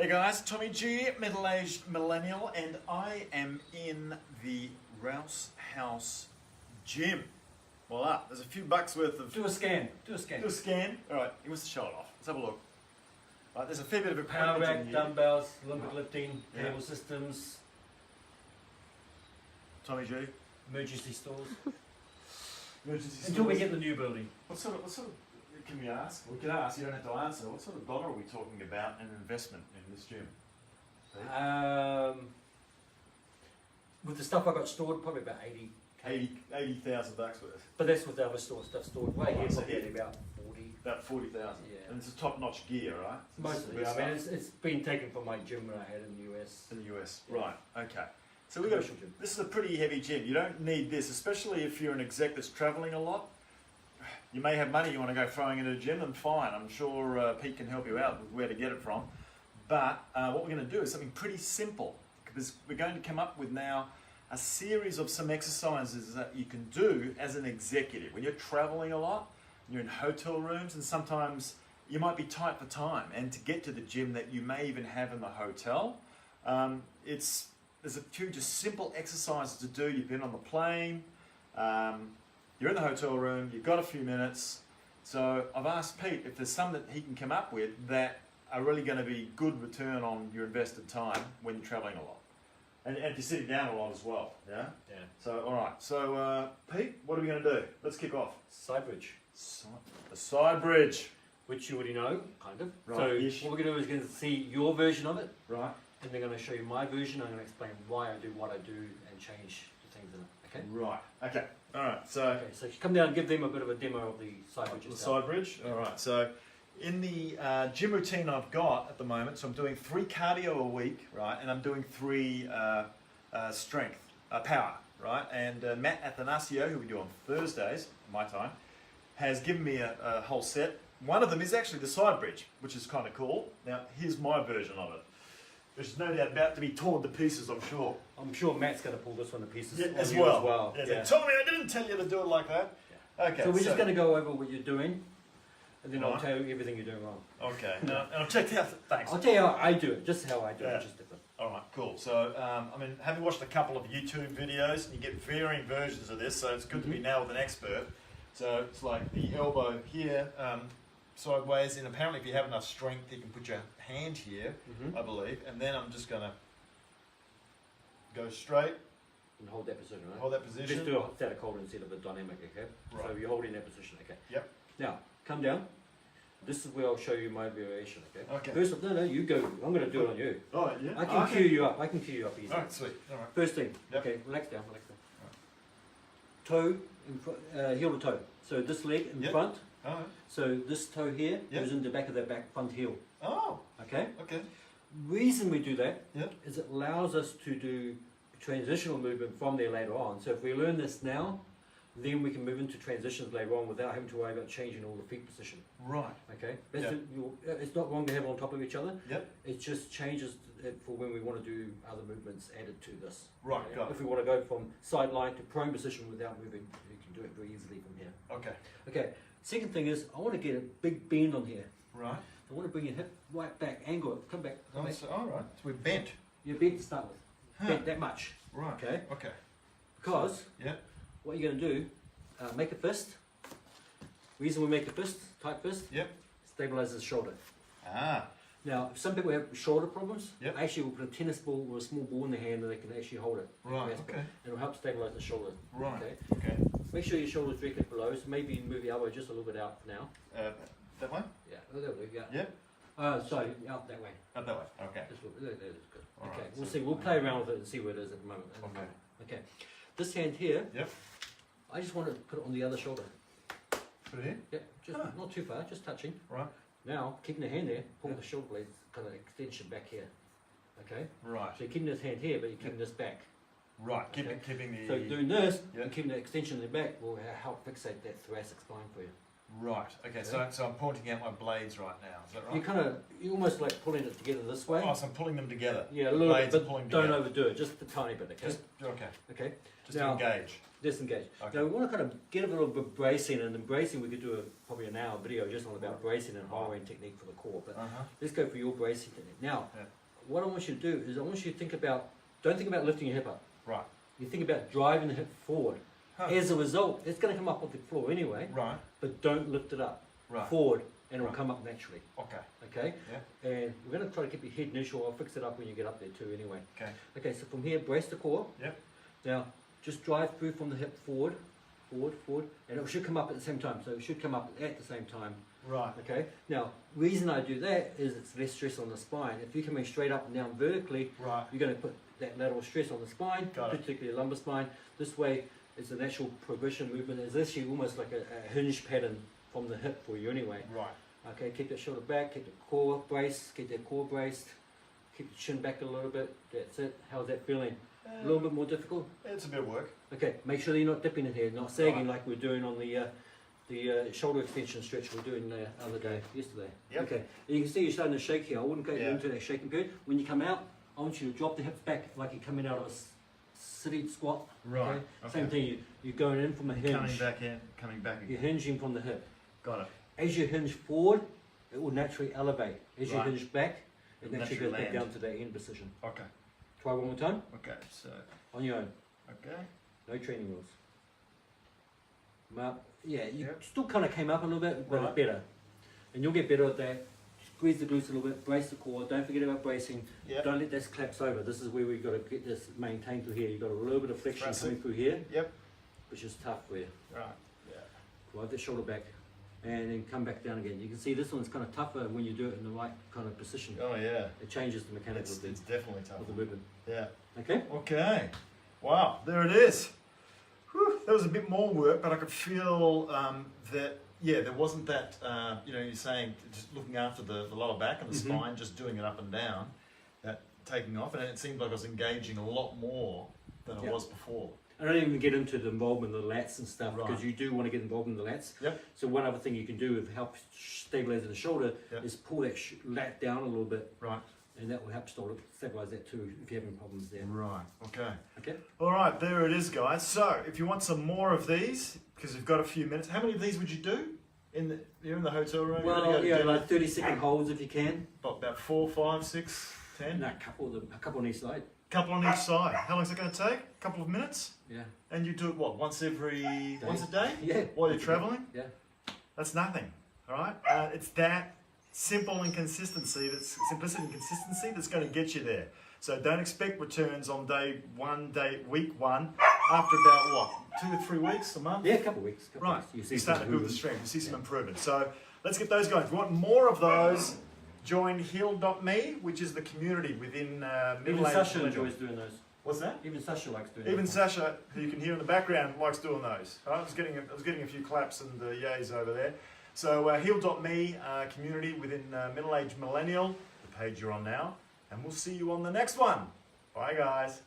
Hey guys, Tommy G, middle-aged millennial, and I am in the Rouse House gym. Voila, there's a few bucks worth of... Do a scan. Do a scan. Alright, he wants to show it off. Let's have a look. Right, there's a fair bit of Power equipment in rack, here. dumbbells, Olympic lifting, Yeah. cable systems, Tommy G. emergency stores. Emergency Until we stores. get the new building. What sort of, can we ask? We can ask, you don't have to answer. What sort of dollar are we talking about in investment in this gym? With the stuff I got stored, probably about 80. 80,000 bucks worth. But that's with the other store stuff stored way here, So probably here. about 40. About 40,000. Yeah. And it's a top-notch gear, right? Mostly, I mean, it's been taken from my gym that I had in the US. In the US, Yeah. right, okay. So we've got, Commercial gym. this is a pretty heavy gym. You don't need this, especially if you're an exec that's traveling a lot. You may have money you want to go throwing into a gym, then fine. I'm sure Pete can help you out with where to get it from. But what we're going to do is something pretty simple, because we're going to come up with now a series of some exercises that you can do as an executive. When you're traveling a lot, you're in hotel rooms, and sometimes you might be tight for time. And to get to the gym that you may even have in the hotel, there's a few just simple exercises to do. You've been on the plane, you're in the hotel room, you've got a few minutes. So I've asked Pete if there's some that he can come up with that are really going to be good return on your invested time when you're traveling a lot. And if you're sitting down a lot as well, yeah? Yeah. So, all right. So, Pete, what are we going to do? Let's kick off. Side bridge. The side bridge. Which you already know, kind of. Right-ish. So what we're going to do is going to see your version of it, Right. and they're going to show you my version. I'm going to explain why I do what I do and change the things in it. Okay? Right. Okay. All right. So, Okay, so you come down and give them a bit of a demo of the side bridge the itself. side bridge. All right. So, in the gym routine I've got at the moment, so I'm doing 3 cardio a week, right, and I'm doing 3 strength, power, right. And Matt Athanasio, who we do on Thursdays, my time, has given me a whole set. One of them is actually the side bridge, which is kind of cool. Now, here's my version of it. There's no doubt about to be torn to pieces, I'm sure. I'm sure Matt's going to pull this one to pieces Yeah, on as you well. as well. Yeah. Tommy, I didn't tell you to do it like that. Yeah. Okay. So we're just going to go over what you're doing, and then I'll Right. tell you everything you're doing wrong. Okay. Now, and I'll check out. Thanks. I'll tell you how I do it, just how I do it, Yeah. which is different. All right, cool. So, I mean, having watched a couple of YouTube videos, and you get varying versions of this, so it's good to be now with an expert. So it's like the elbow here, sideways, and apparently if you have enough strength, you can put your hand here, I believe, and then I'm just going to go straight, And hold that position, right? hold that position. Just do a static hold instead of a dynamic, okay? Right. So you're holding that position, okay? Yep. Now, come down. This is where I'll show you my variation, okay? Okay. First, no, you go. I'm going to do it on you. Oh, yeah. I can cue you up. I can cue you up easy. All right, sweet. All right. First thing, Yep. okay, relax down, Toe, heel to toe. So this leg in Yep. front. All right. So this toe here Yep. goes in the back of the back front heel, Oh, okay? okay. Reason we do that Yep. is it allows us to do transitional movement from there later on. So if we learn this now, then we can move into transitions later on without having to worry about changing all the feet position. Right. Okay, that's Yep. it's not wrong to have it on top of each other. Yep. It just changes it for when we want to do other movements added to this. Right, Okay? got it. If we want to go from sideline to prone position without moving, we can do it very easily from here. Okay. Okay, second thing is I want to get a big bend on here. Right. I want to bring your hip right back, angle it, come back. Come back. So, all right. So we're bent. You're bent to start with. Huh. Bent that much. Right. Okay. Okay. Because Yeah. what you're going to do, make a fist. Reason we make a fist, tight fist, Yep. stabilizes the shoulder. Ah. Now, some people have shoulder problems. Yep. I actually will put a tennis ball or a small ball in their hand and they can actually hold it. Right. Grasp it. Okay. It'll help stabilize the shoulder. Right. Okay. Okay. Make sure your shoulder's directly below, so maybe move your elbow just a little bit out for now. That way? Yeah, oh, there we go. Yep. Sorry, out that way. Up that way. Okay. That is good. All Okay, right, we'll so- see. We'll play around with it and see where it is at the moment. Okay. Okay. This hand here, Yep. I just want to put it on the other shoulder. Put it in. Yep, just Ah. not too far, just touching. Right. Now, keeping the hand there, pull Yeah. the shoulder blade kind of extension back here. Okay? Right. So you're keeping this hand here, but you're keeping this back. Right. Okay. Keeping the. So doing this Yeah. and keeping the extension in the back will help fixate that thoracic spine for you. Right. Okay. So I'm pointing out my blades right now. Is that right? You're almost like pulling it together this way. Oh, so I'm pulling them together. Yeah, a little bit, Blades are but pulling don't together. overdo it. Just a tiny bit, okay? Okay. Okay. Just Now- to engage. Disengage. Okay. Now we want to kind of get a little bit of bracing, and in bracing we could do probably an hour video just on about bracing and hollowing technique for the core. But let's go for your bracing technique. Now, Yeah. what I want you to do is I want you to think about, don't think about lifting your hip up. Right. You think about driving the hip forward. Huh. As a result, it's going to come up off the floor anyway, Right. but don't lift it up. Right. Forward, and it'll Right. come up naturally. Okay. Okay? Yeah. And we're going to try to keep your head neutral. I'll fix it up when you get up there too anyway. Okay. Okay, so from here, brace the core. Yep. Now, just drive through from the hip forward, and it should come up at the same time. So it should come up at the same time. Right. Okay. Now, reason I do that is it's less stress on the spine. If you're coming straight up and down vertically, Right. you're going to put that lateral stress on the spine, Got it. particularly lumbar spine. This way, it's a natural progression movement. It's actually almost like a hinge pattern from the hip for you anyway. Right. Okay, keep that shoulder back, keep the core braced, keep that core braced, keep the chin back a little bit. That's it. How's that feeling? A little bit more difficult? It's a bit of work. Okay, make sure that you're not dipping it here, not sagging Right. like we're doing on the shoulder extension stretch we were doing the other day, yesterday. Yep. Okay, and you can see you're starting to shake here. I wouldn't go Yeah. into that shaking period. When you come out, I want you to drop the hips back like you're coming out of a seated squat. Right. Okay? Same thing, you're going in from a hinge. Coming back in, coming back You're again. hinging from the hip. Got it. As you hinge forward, it will naturally elevate. As you Right. hinge back, it It'll naturally naturally goes back land. down to that end position. Okay. Try one more time, Okay. So. on your own. Okay. No training wheels. Yeah, you Yep. still kind of came up a little bit, but Right. it's better. And you'll get better at that. Squeeze the glutes a little bit, brace the core. Don't forget about bracing. Yep. Don't let this collapse over. This is where we've got to get this maintained through here. You've got a little bit of flexion That's coming it. through here, Yep. which is tough for you. Right. Yeah. Drive the shoulder back and then come back down again. You can see this one's kind of tougher when you do it in the right kind of position. Oh yeah. It changes the mechanics of It's definitely tough. the movement. Yeah. Okay? Okay. Wow. There it is. Whew, that was a bit more work, but I could feel that, yeah, there wasn't that, you're saying just looking after the lower back and the Mhm. spine, just doing it up and down, that taking off, and it seemed like I was engaging a lot more than I Yep. was before. I don't even get into the involvement of the lats and stuff Right. because you do want to get involved in the lats. Yep. So one other thing you can do to help stabilize the shoulder Yep. is pull that lat down a little bit, Right. and that will help stabilize that too if you're having problems there. Right. Okay. Okay. All right. There it is, guys. So if you want some more of these, because we've got a few minutes, how many of these would you do? You're in the hotel room. you're gonna Well, go yeah, do like 30-second holds if you can. about 4, 5, 6, 10. No, a couple on each side. Couple on each side. How long is it going to take? A couple of minutes. Yeah. And you do it what? Once a day? Yeah. While you're traveling? Yeah. That's nothing. All right. It's that simplicity and consistency that's going to get you there. So don't expect returns on week one, after about what, 2 or 3 weeks, a month? Yeah, a couple of weeks. Right. You You see start to some build the movement. strength. You see some improvement. So let's get those going. If you want more of those, join heal.me, which is the community within Even Middleaged. Sasha Millennial. enjoys doing those. What's that? Even Sasha likes doing Even those. Sasha, who you can hear in the background, likes doing those. All right? I was getting a few claps and yays over there. So heal.me community within Middle-Aged Millennial, the page you're on now, and we'll see you on the next one. Bye, guys.